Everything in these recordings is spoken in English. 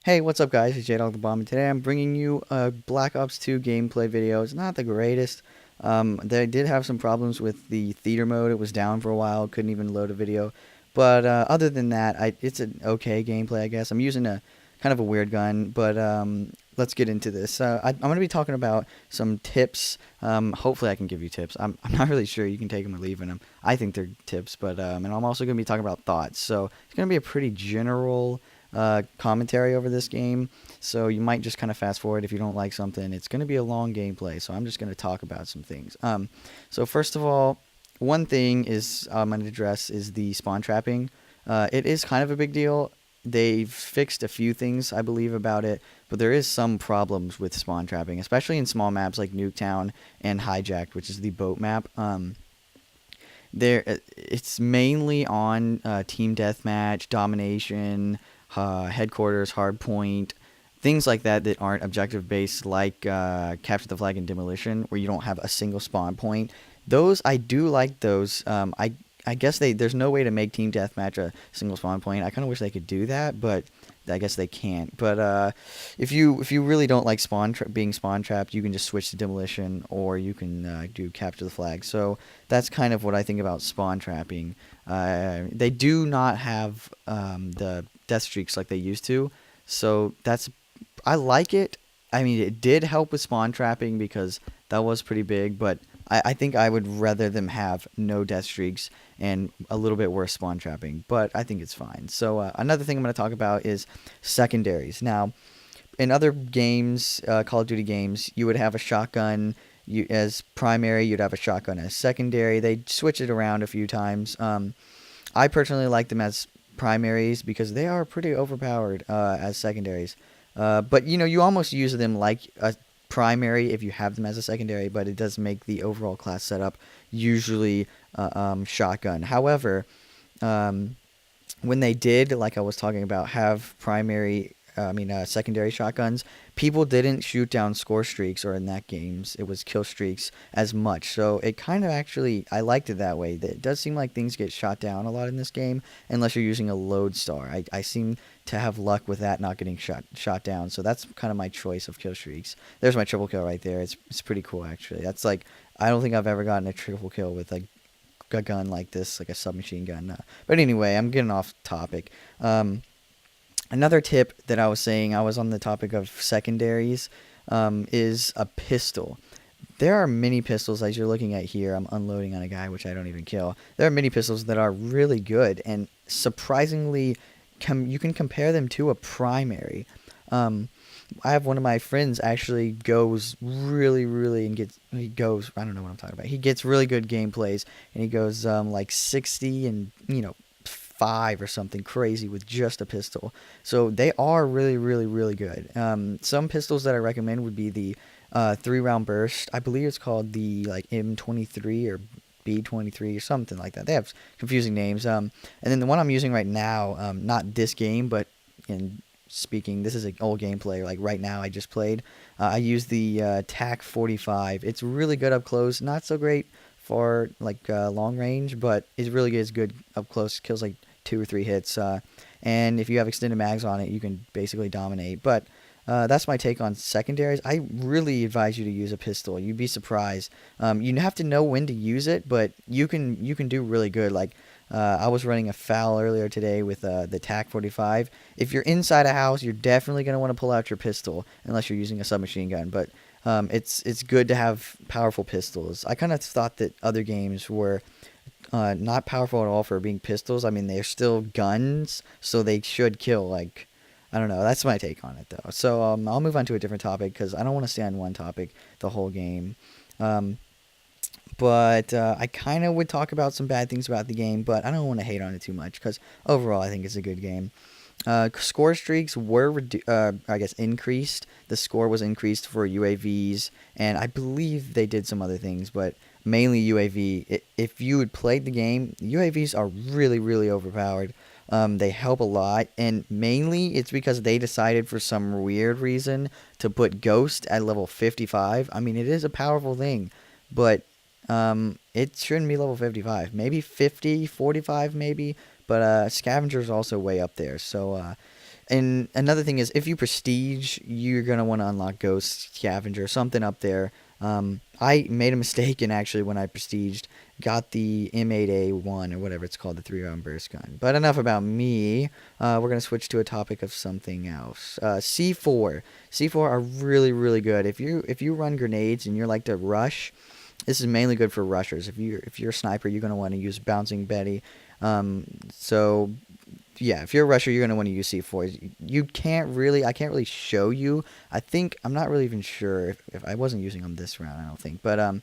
Hey, what's up, guys? It's J-Dog the Bomb, and today I'm bringing you a Black Ops 2 gameplay video. It's not the greatest. They did have some problems with the theater mode. It was down for a while, couldn't even load a video. But other than that, it's an okay gameplay, I guess. I'm using a kind of a weird gun, but let's get into this. I'm going to be talking about some tips. Hopefully, I can give you tips. I'm not really sure. You can take them or leave them. I think they're tips, but and I'm also going to be talking about thoughts. So it's going to be a pretty general commentary over this game. So you might just kind of fast forward if you don't like something. It's going to be a long gameplay, so I'm just going to talk about some things. So first of all, one thing is I'm going to address is the spawn trapping. It is kind of a big deal. They've fixed a few things, I believe, about it, but there is some problems with spawn trapping, especially in small maps like Nuketown and Hijacked, which is the boat map. It's mainly on team deathmatch, domination, headquarters, hardpoint, things like that that aren't objective based, like capture the flag and demolition, where you don't have a single spawn point. Those I do like those. I guess there's no way to make team deathmatch a single spawn point. I kind of wish they could do that, but I guess they can't. But if you really don't like being spawn trapped, you can just switch to demolition, or you can do capture the flag. So that's kind of what I think about spawn trapping. They do not have the death streaks like they used to, so I like it. I mean, it did help with spawn trapping because that was pretty big, but I think I would rather them have no death streaks and a little bit worse spawn trapping, but I think it's fine. So another thing I'm going to talk about is secondaries. Now, in other games, Call of Duty games, you would have a shotgun as primary, you'd have a shotgun as secondary. They switch it around a few times. I personally like them as primaries because they are pretty overpowered as secondaries. But you almost use them like a primary if you have them as a secondary, but it does make the overall class setup usually shotgun. However, um, when they did, like I was talking about, have secondary shotguns, people didn't shoot down score streaks, or in that games, it was kill streaks as much. So it kind of actually, I liked it that way. It does seem like things get shot down a lot in this game, unless you're using a lodestar. I seem to have luck with that not getting shot down. So that's kind of my choice of kill streaks. There's my triple kill right there. It's pretty cool actually. That's like, I don't think I've ever gotten a triple kill with like a gun like this, like a submachine gun. But anyway, I'm getting off topic. Another tip that I was saying, I was on the topic of secondaries, is a pistol. There are many pistols, as you're looking at here. I'm unloading on a guy, which I don't even kill. There are many pistols that are really good, and surprisingly, you can compare them to a primary. Um, I have one of my friends actually goes really, really and he goes, I don't know what I'm talking about. He gets really good gameplays, and he goes like 60 and 5 or something crazy with just a pistol. So they are really, really, really good. Some pistols that I recommend would be the 3-round burst. I believe it's called the like M23 or B23 or something like that. They have confusing names. And then the one I'm using right now, not this game, but in speaking, this is an old gameplay. Like right now, I just played. I use the TAC 45. It's really good up close. Not so great for like long range, but it really is good up close. Kills like 2 or 3 hits. And if you have extended mags on it, you can basically dominate. But that's my take on secondaries. I really advise you to use a pistol. You'd be surprised. You have to know when to use it, but you can do really good. Like I was running a foul earlier today with the TAC 45. If you're inside a house, you're definitely going to want to pull out your pistol unless you're using a submachine gun. But it's good to have powerful pistols. I kind of thought that other games were not powerful at all for being pistols. I mean, they're still guns, so they should kill. Like, I don't know. That's my take on it, though. So I'll move on to a different topic because I don't want to stay on one topic the whole game. Um, but I kind of would talk about some bad things about the game, but I don't want to hate on it too much because overall I think it's a good game. Score streaks were, I guess, increased. The score was increased for UAVs, and I believe they did some other things, but mainly UAV. If you had played the game, UAVs are really, really overpowered. They help a lot, and mainly it's because they decided for some weird reason to put Ghost at level 55. I mean, it is a powerful thing, but it shouldn't be level 55. Maybe 50, 45 maybe, but Scavenger's also way up there. So And another thing is, if you prestige, you're gonna want to unlock Ghost Scavenger, something up there. I made a mistake, and actually, when I prestiged, got the M8A1 or whatever it's called, the 3-round burst gun. But enough about me. We're gonna switch to a topic of something else. C4, C4 are really really good. If you run grenades and you like to rush, this is mainly good for rushers. If you're a sniper, you're gonna want to use Bouncing Betty. So yeah, if you're a rusher, you're gonna want to use C4s. I can't really show you. I'm not really even sure if I wasn't using them this round. I don't think, but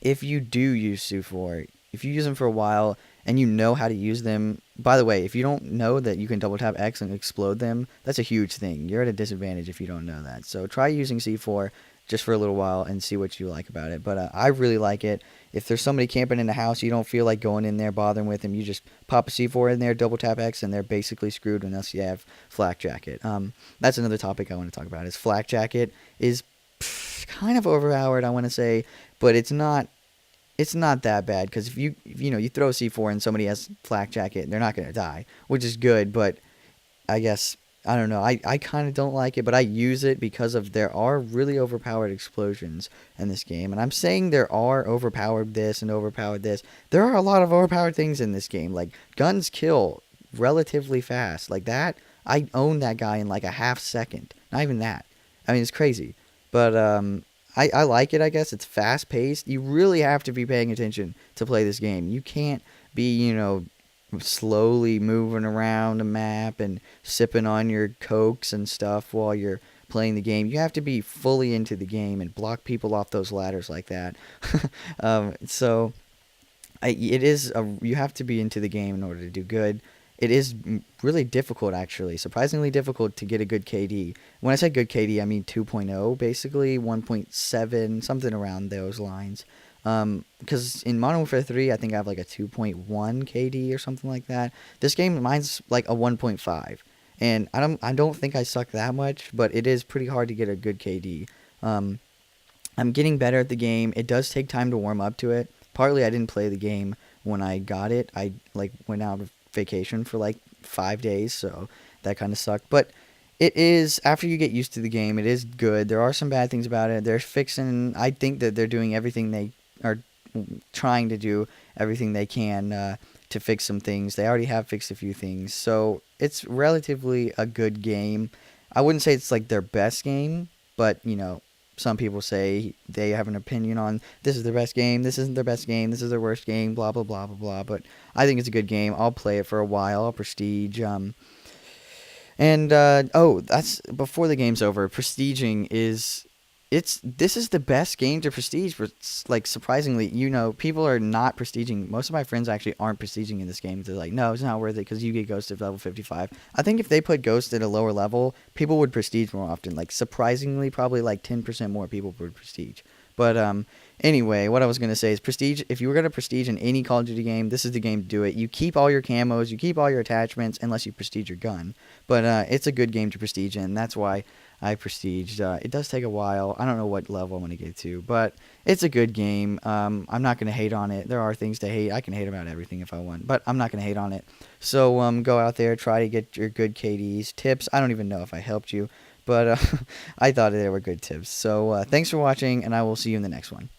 if you do use C4, if you use them for a while and you know how to use them. By the way, if you don't know that you can double tap X and explode them, that's a huge thing. You're at a disadvantage if you don't know that. So try using C4 just for a little while and see what you like about it. But I really like it. If there's somebody camping in the house, you don't feel like going in there bothering with them. You just pop a C4 in there, double tap X, and they're basically screwed unless you have Flak Jacket. That's another topic I want to talk about. Is Flak Jacket is kind of overpowered, I want to say, but it's not. It's not that bad because if you throw a C4 and somebody has Flak Jacket, they're not gonna die, which is good. But I guess I don't know. I kind of don't like it, but I use it because of there are really overpowered explosions in this game. And I'm saying there are overpowered this and overpowered this. There are a lot of overpowered things in this game. Like guns kill relatively fast. Like that, I own that guy in like a half second. Not even that. I mean, it's crazy. But I like it, I guess. It's fast paced. You really have to be paying attention to play this game. You can't be, slowly moving around the map and sipping on your cokes and stuff while you're playing the game. You have to be fully into the game and block people off those ladders like that. So you have to be into the game in order to do good. It is really difficult, actually, surprisingly difficult to get a good KD. When I say good KD, I mean 2.0, basically 1.7, something around those lines. Because in Modern Warfare 3, I think I have like a 2.1 KD or something like that. This game, mine's like a 1.5, and I don't think I suck that much, but it is pretty hard to get a good KD. I'm getting better at the game. It does take time to warm up to it. Partly, I didn't play the game when I got it. I went out of vacation for like 5 days, so that kind of sucked. But it is, after you get used to the game, it is good. There are some bad things about it. I think that they're doing everything they are trying to do everything they can to fix some things. They already have fixed a few things, so it's relatively a good game. I wouldn't say it's like their best game, but some people say they have an opinion on this is their best game, this isn't their best game, this is their worst game, blah blah blah blah blah. But I think it's a good game. I'll play it for a while. I'll prestige. That's before the game's over. Prestiging is this is the best game to prestige for, like, surprisingly. People are not prestiging. Most of my friends actually aren't prestiging in this game. They're like, no, it's not worth it because you get Ghost at level 55. I think if they put Ghost at a lower level, people would prestige more often. Like, surprisingly, probably like 10% more people would prestige. But anyway, what I was going to say is prestige. If you were going to prestige in any Call of Duty game, this is the game to do it. You keep all your camos, you keep all your attachments, unless you prestige your gun. But it's a good game to prestige in. That's why I prestiged. It does take a while. I don't know what level I'm going to get to, but it's a good game. I'm not going to hate on it. There are things to hate. I can hate about everything if I want, but I'm not going to hate on it. So go out there, try to get your good KDs. Tips, I don't even know if I helped you, but I thought they were good tips. So thanks for watching, and I will see you in the next one.